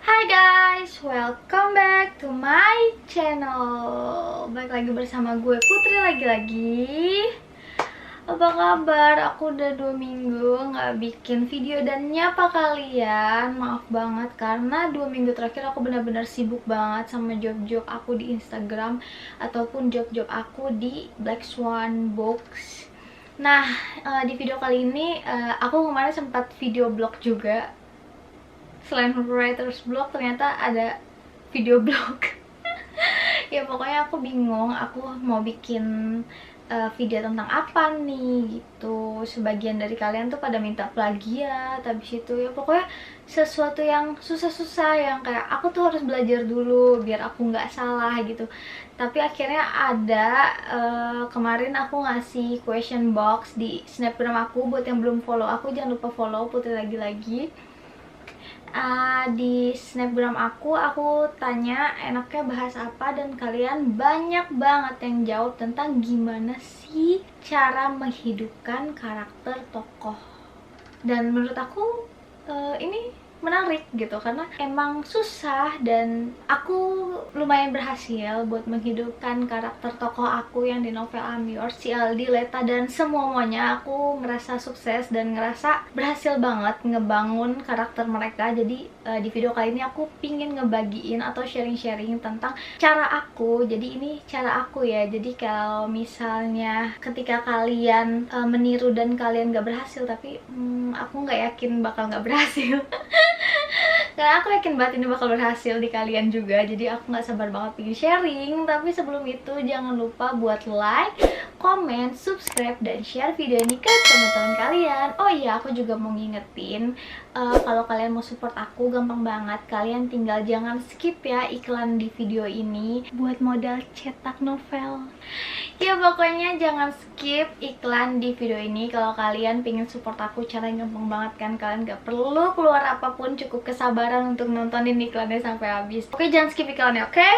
Hai guys, welcome back to my channel. Balik lagi bersama gue Putri lagi-lagi. Apa kabar? Aku udah 2 minggu nggak bikin video dan nyapa kalian. Maaf banget karena 2 minggu terakhir aku benar-benar sibuk banget sama job-job aku di Instagram ataupun job-job aku di Black Swan Books. Nah, di video kali ini aku kemarin sempat video blog juga. Selain writer's blog ternyata ada video blog. Ya pokoknya aku bingung aku mau bikin video tentang apa nih gitu. Sebagian dari kalian tuh pada minta plagiat, habis itu ya pokoknya sesuatu yang susah-susah yang kayak aku tuh harus belajar dulu biar aku nggak salah gitu. Tapi akhirnya ada kemarin aku ngasih question box di snapgram aku. Buat yang belum follow aku, jangan lupa follow Putri lagi-lagi. Di snapgram aku tanya enaknya bahas apa dan kalian banyak banget yang jawab tentang gimana sih cara menghidupkan karakter tokoh. Dan menurut aku ini menarik gitu karena emang susah dan aku lumayan berhasil buat menghidupkan karakter tokoh aku yang di novel I'm Yours, si Aldi, Leta, dan semuanya. Aku ngerasa sukses dan ngerasa berhasil banget ngebangun karakter mereka. Jadi di video kali ini aku pingin ngebagiin atau sharing-sharing tentang cara aku. Jadi ini cara aku ya, jadi kalau misalnya ketika kalian meniru dan kalian gak berhasil, tapi aku nggak yakin bakal nggak berhasil. Karena aku yakin banget ini bakal berhasil di kalian juga. Jadi aku nggak sabar banget pengen sharing. Tapi sebelum itu jangan lupa buat like, comment, subscribe, dan share video ini ke teman-teman kalian. Oh iya, aku juga mau ngingetin kalau kalian mau support aku gampang banget. Kalian tinggal jangan skip ya iklan di video ini buat modal cetak novel. Ya pokoknya jangan skip iklan di video ini kalau kalian pengen support aku. Caranya gampang banget kan, kalian gak perlu keluar apapun, cukup kesabaran untuk nontonin iklannya sampai habis. Oke, jangan skip iklannya, oke?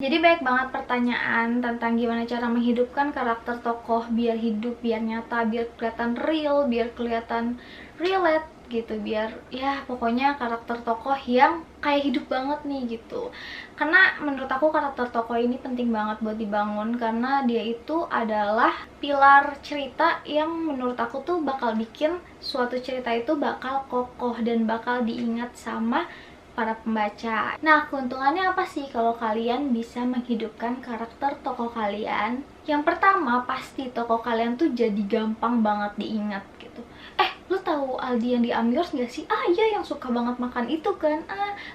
Jadi banyak banget pertanyaan tentang gimana cara menghidupkan karakter tokoh biar hidup, biar nyata, biar kelihatan real, biar kelihatan relate gitu, biar ya pokoknya karakter tokoh yang kayak hidup banget nih gitu. Karena menurut aku karakter tokoh ini penting banget buat dibangun karena dia itu adalah pilar cerita yang menurut aku tuh bakal bikin suatu cerita itu bakal kokoh dan bakal diingat sama para pembaca. Nah, keuntungannya apa sih kalau kalian bisa menghidupkan karakter tokoh kalian? Yang pertama, pasti tokoh kalian tuh jadi gampang banget diingat gitu. Lu tahu Aldi yang di Amyours nggak sih? Ah iya, yang suka banget makan itu kan.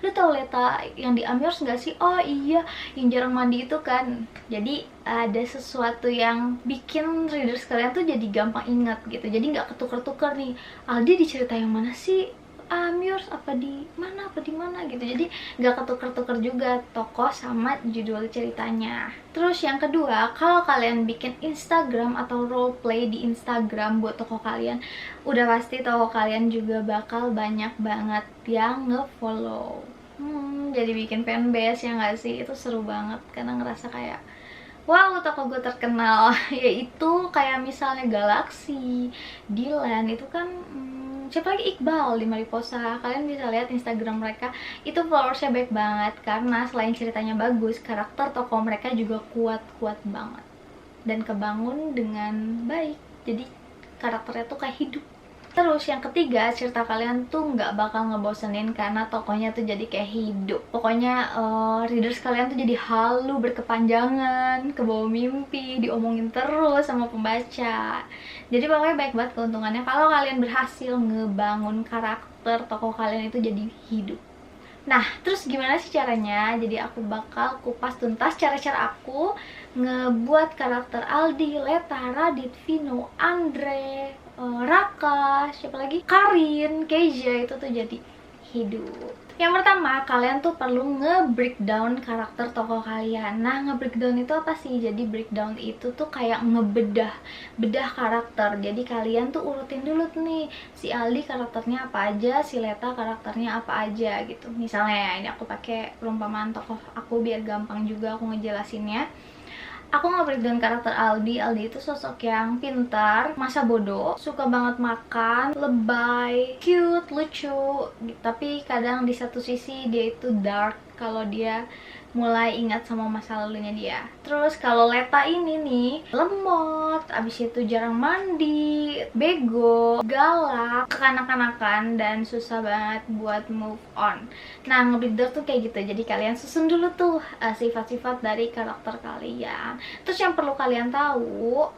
Lu tahu Leta yang di Amyours nggak sih? Oh iya, yang jarang mandi itu kan. Jadi ada sesuatu yang bikin readers kalian tuh jadi gampang ingat gitu. Jadi nggak ketuker-tuker nih. Aldi di cerita yang mana sih? Amyours apa di mana gitu. Jadi nggak ketuker-tuker juga tokoh sama judul ceritanya. Terus yang kedua, kalau kalian bikin Instagram atau roleplay di Instagram buat tokoh kalian, udah pasti tokoh kalian juga bakal banyak banget yang nge-follow. Jadi bikin fanbase ya nggak sih? Itu seru banget karena ngerasa kayak wow, tokoh gue terkenal. Yaitu kayak misalnya Galaxy, Dylan, itu kan siapa lagi, Iqbal di Mariposa. Kalian bisa lihat Instagram mereka, itu followersnya baik banget karena selain ceritanya bagus, karakter tokoh mereka juga kuat-kuat banget dan kebangun dengan baik. Jadi karakternya tuh kayak hidup. Terus yang ketiga, cerita kalian tuh nggak bakal ngebosenin karena tokohnya tuh jadi kayak hidup. Pokoknya readers kalian tuh jadi halu, berkepanjangan, kebawa mimpi, diomongin terus sama pembaca. Jadi pokoknya baik banget keuntungannya kalau kalian berhasil ngebangun karakter tokoh kalian itu jadi hidup. Nah, terus gimana sih caranya? Jadi aku bakal kupas tuntas cara-cara aku ngebuat karakter Aldi, Leta, Radit, Vino, Andre, Raka, siapa lagi? Karin, Keja itu tuh jadi hidup. Yang pertama, kalian tuh perlu nge-breakdown karakter tokoh kalian. Nah, nge-breakdown itu apa sih? Jadi breakdown itu tuh kayak bedah karakter. Jadi kalian tuh urutin dulu nih, si Aldi karakternya apa aja, si Leta karakternya apa aja gitu. Misalnya ya, ini aku pakai perumpamaan tokoh aku biar gampang juga aku ngejelasinnya. Aku nge-breakdown karakter Aldi. Aldi itu sosok yang pintar, masa bodoh, suka banget makan, lebay, cute, lucu. Tapi kadang di satu sisi dia itu dark kalau dia mulai ingat sama masa lalunya dia. Terus kalau Leta ini nih, lemot, abis itu jarang mandi, bego, galak, kekanak-kanakan, dan susah banget buat move on. Nah, nge-breakdown tuh kayak gitu. Jadi kalian susun dulu tuh sifat-sifat dari karakter kalian. Terus yang perlu kalian tahu,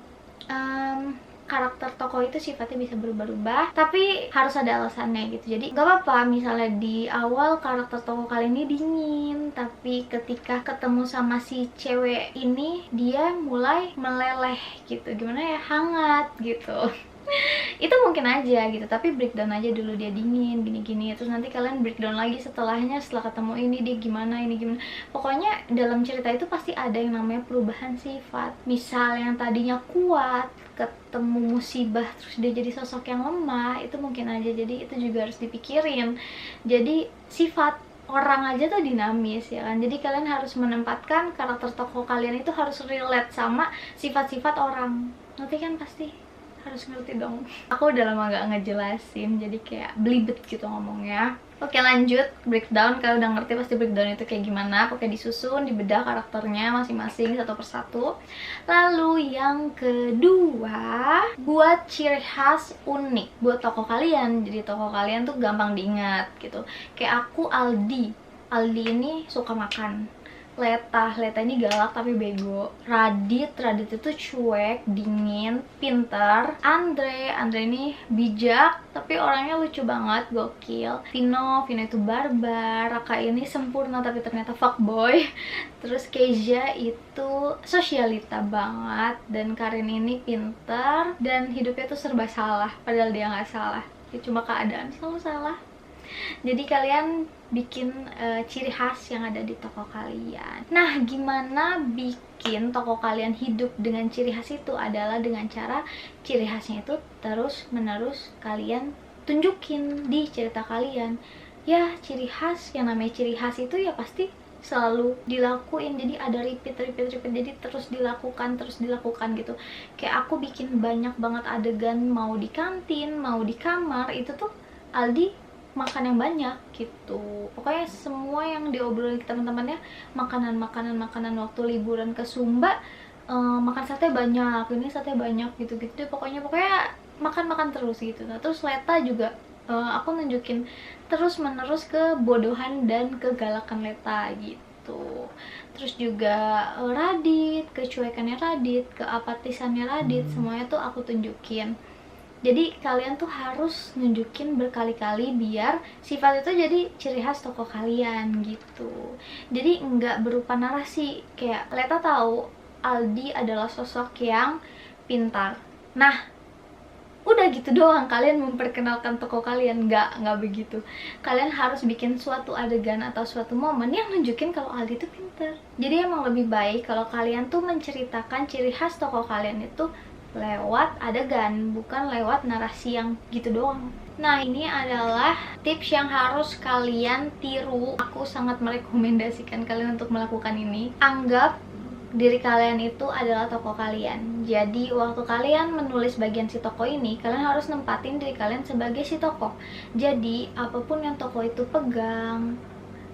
karakter tokoh itu sifatnya bisa berubah-ubah, tapi harus ada alasannya gitu. Jadi nggak apa-apa misalnya di awal karakter tokoh kalian ini dingin, tapi ketika ketemu sama si cewek ini dia mulai meleleh gitu, gimana ya, hangat gitu. Itu mungkin aja gitu, tapi breakdown aja dulu dia dingin gini-gini, terus nanti kalian breakdown lagi setelahnya, setelah ketemu ini dia gimana, ini gimana. Pokoknya dalam cerita itu pasti ada yang namanya perubahan sifat. Misal yang tadinya kuat ketemu musibah terus dia jadi sosok yang lemah, itu mungkin aja. Jadi itu juga harus dipikirin. Jadi sifat orang aja tuh dinamis ya kan. Jadi kalian harus menempatkan karakter tokoh kalian itu harus relate sama sifat-sifat orang. Nanti kan pasti harus ngerti dong. Aku udah lama gak ngejelasin, jadi kayak belibet gitu ngomongnya. Oke, lanjut breakdown. Kalau udah ngerti pasti breakdown itu kayak gimana. Pokoknya disusun, dibedah karakternya masing-masing satu persatu. Lalu yang kedua, buat ciri khas unik buat tokoh kalian. Jadi tokoh kalian tuh gampang diingat gitu. Kayak aku Aldi. Aldi ini suka makan. Leta ini galak tapi bego. Radit itu cuek, dingin, pintar. Andre ini bijak tapi orangnya lucu banget, gokil. Vino itu barbar. Raka ini sempurna tapi ternyata fuckboy. Terus Keisha itu sosialita banget. Dan Karin ini pintar dan hidupnya tuh serba salah, padahal dia nggak salah. Dia cuma keadaan selalu salah. Jadi kalian bikin ciri khas yang ada di tokoh kalian. Nah, gimana bikin tokoh kalian hidup dengan ciri khas itu adalah dengan cara ciri khasnya itu terus menerus kalian tunjukin di cerita kalian. Ya, ciri khas, yang namanya ciri khas itu ya pasti selalu dilakuin. Jadi ada repeat, jadi terus dilakukan gitu. Kayak aku bikin banyak banget adegan, mau di kantin, mau di kamar, itu tuh Aldi makan yang banyak gitu. Pokoknya semua yang diobrolin ke teman-temannya makanan waktu liburan ke Sumba, makan sate banyak, ini sate banyak gitu-gitu. Pokoknya makan terus gitu. Nah, terus Leta juga aku nunjukin terus menerus kebodohan dan kegalakan Leta gitu. Terus juga Radit, kecuekannya Radit, keapatisannya Radit, semuanya tuh aku tunjukin. Jadi kalian tuh harus nunjukin berkali-kali biar sifat itu jadi ciri khas tokoh kalian gitu. Jadi nggak berupa narasi. Kayak Leta tahu Aldi adalah sosok yang pintar. Nah, udah gitu doang kalian memperkenalkan tokoh kalian. Nggak begitu. Kalian harus bikin suatu adegan atau suatu momen yang nunjukin kalau Aldi itu pintar. Jadi emang lebih baik kalau kalian tuh menceritakan ciri khas tokoh kalian itu lewat adegan, bukan lewat narasi yang gitu doang. Nah, ini adalah tips yang harus kalian tiru. Aku sangat merekomendasikan kalian untuk melakukan ini. Anggap diri kalian itu adalah tokoh kalian. Jadi waktu kalian menulis bagian si tokoh ini, kalian harus nempatin diri kalian sebagai si tokoh. Jadi apapun yang tokoh itu pegang,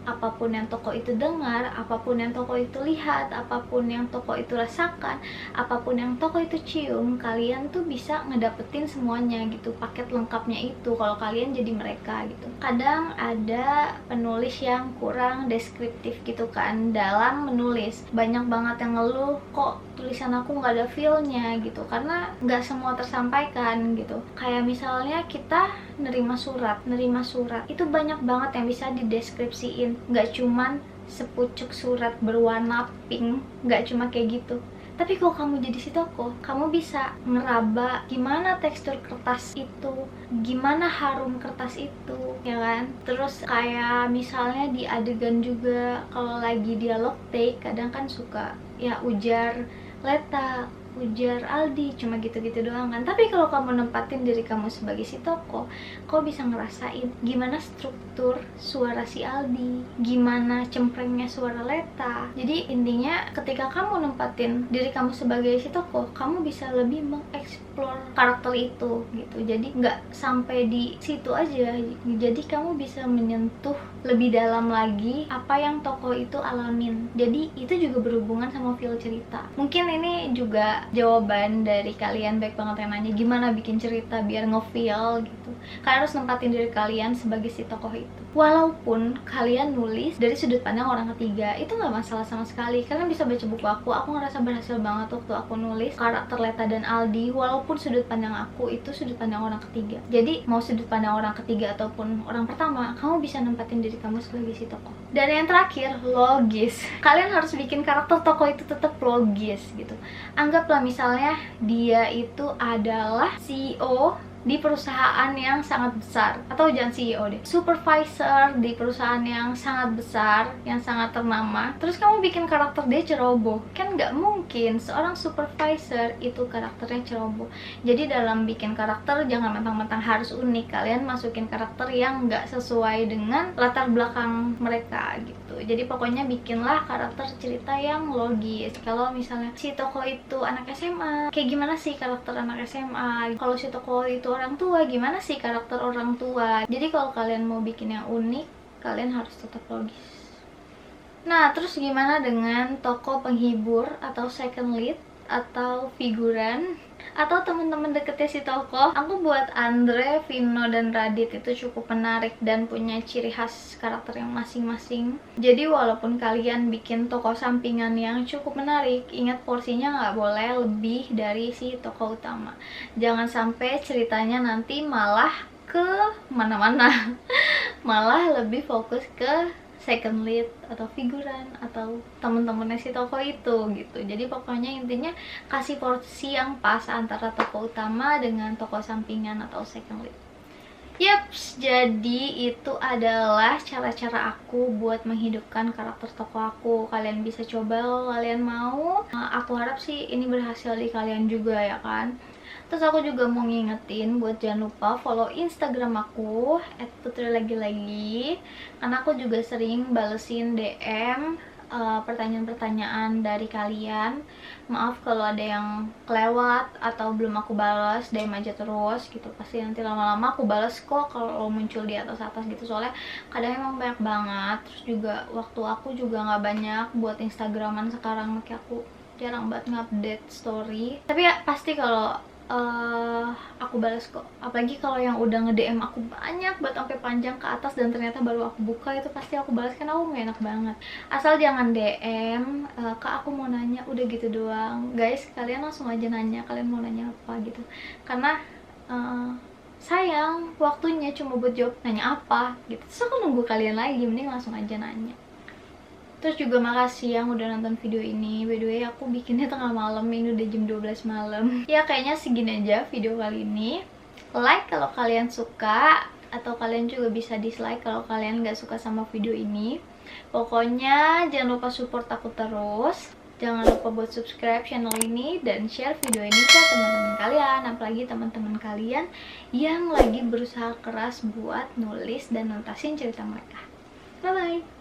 apapun yang tokoh itu dengar, apapun yang tokoh itu lihat, apapun yang tokoh itu rasakan, apapun yang tokoh itu cium, kalian tuh bisa ngedapetin semuanya gitu, paket lengkapnya itu kalau kalian jadi mereka gitu. Kadang ada penulis yang kurang deskriptif gitu kan dalam menulis. Banyak banget yang ngeluh, kok tulisan aku nggak ada feel-nya gitu, karena nggak semua tersampaikan gitu. Kayak misalnya kita nerima surat itu banyak banget yang bisa dideskripsiin, nggak cuman sepucuk surat berwarna pink, nggak cuma kayak gitu. Tapi kalau kamu jadi si tokoh, kamu bisa ngeraba gimana tekstur kertas itu, gimana harum kertas itu, ya kan? Terus kayak misalnya di adegan juga, kalau lagi dialog take, kadang kan suka ya ujar Leta, ujar Aldi, cuma gitu-gitu doang kan. Tapi kalau kamu nempatin diri kamu sebagai si tokoh, kau bisa ngerasain gimana struktur suara si Aldi, gimana cemprengnya suara Leta. Jadi intinya ketika kamu nempatin diri kamu sebagai si tokoh, kamu bisa lebih mengeksplor karakter itu gitu. Jadi nggak sampai di situ aja, jadi kamu bisa menyentuh lebih dalam lagi apa yang tokoh itu alamin. Jadi itu juga berhubungan sama feel cerita. Mungkin ini juga jawaban dari kalian baik banget yang nanya gimana bikin cerita biar nge-feel gitu. Kalian harus nempatin diri kalian sebagai si tokoh itu. Walaupun kalian nulis dari sudut pandang orang ketiga, itu nggak masalah sama sekali. Kalian bisa baca buku aku ngerasa berhasil banget waktu aku nulis karakter Leta dan Aldi, walaupun sudut pandang aku itu sudut pandang orang ketiga. Jadi mau sudut pandang orang ketiga ataupun orang pertama, kamu bisa nempatin diri kamu sebagai si tokoh. Dan yang terakhir, logis. Kalian harus bikin karakter tokoh itu tetap logis gitu. Anggaplah misalnya dia itu adalah CEO di perusahaan yang sangat besar, atau jangan CEO deh, supervisor di perusahaan yang sangat besar, yang sangat ternama. Terus kamu bikin karakter dia ceroboh, kan nggak mungkin seorang supervisor itu karakternya ceroboh. Jadi dalam bikin karakter jangan mentang-mentang harus unik, kalian masukin karakter yang nggak sesuai dengan latar belakang mereka gitu. Jadi pokoknya bikinlah karakter cerita yang logis. Kalau misalnya si tokoh itu anak SMA, kayak gimana sih karakter anak SMA? Kalau si tokoh itu orang tua, gimana sih karakter orang tua? Jadi kalau kalian mau bikin yang unik, kalian harus tetap logis. Nah, terus gimana dengan tokoh penghibur atau second lead atau figuran atau teman-teman deketnya si tokoh? Aku buat Andre, Vino, dan Radit itu cukup menarik dan punya ciri khas karakter yang masing-masing. Jadi walaupun kalian bikin tokoh sampingan yang cukup menarik, ingat porsinya nggak boleh lebih dari si tokoh utama. Jangan sampai ceritanya nanti malah ke mana-mana malah lebih fokus ke second lead atau figuran atau temen-temennya si tokoh itu gitu. Jadi pokoknya intinya kasih porsi yang pas antara tokoh utama dengan tokoh sampingan atau second lead. Yaps, jadi itu adalah cara-cara aku buat menghidupkan karakter tokoh aku. Kalian bisa coba kalau kalian mau. Aku harap sih ini berhasil di kalian juga ya kan. Terus aku juga mau ngingetin buat jangan lupa follow Instagram aku @putrilagi-lagi, karena aku juga sering balesin DM pertanyaan-pertanyaan dari kalian. Maaf kalau ada yang kelewat atau belum aku balas, DM aja terus gitu. Pasti nanti lama-lama aku balas kok kalau muncul di atas-atas gitu. Soalnya kadang emang banyak banget. Terus juga waktu aku juga nggak banyak buat Instagraman sekarang, makanya aku jarang banget ngupdate story. Tapi ya pasti kalau aku balas kok. Apalagi kalau yang udah nge-DM aku banyak buat sampai panjang ke atas dan ternyata baru aku buka, itu pasti aku balas, kan aku gak enak banget. Asal jangan DM Kak aku mau nanya, udah gitu doang. Guys, kalian langsung aja nanya kalian mau nanya apa gitu. Karena sayang waktunya cuma buat jawab nanya apa gitu. Terus aku nunggu kalian lagi, mending langsung aja nanya. Terus juga makasih yang udah nonton video ini. By the way, aku bikinnya tengah malam, ini udah jam 12 malam. Ya kayaknya segini aja video kali ini. Like kalau kalian suka, atau kalian juga bisa dislike kalau kalian gak suka sama video ini. Pokoknya jangan lupa support aku terus. Jangan lupa buat subscribe channel ini dan share video ini ke teman-teman kalian, apalagi teman-teman kalian yang lagi berusaha keras buat nulis dan nuntasin cerita mereka. Bye bye.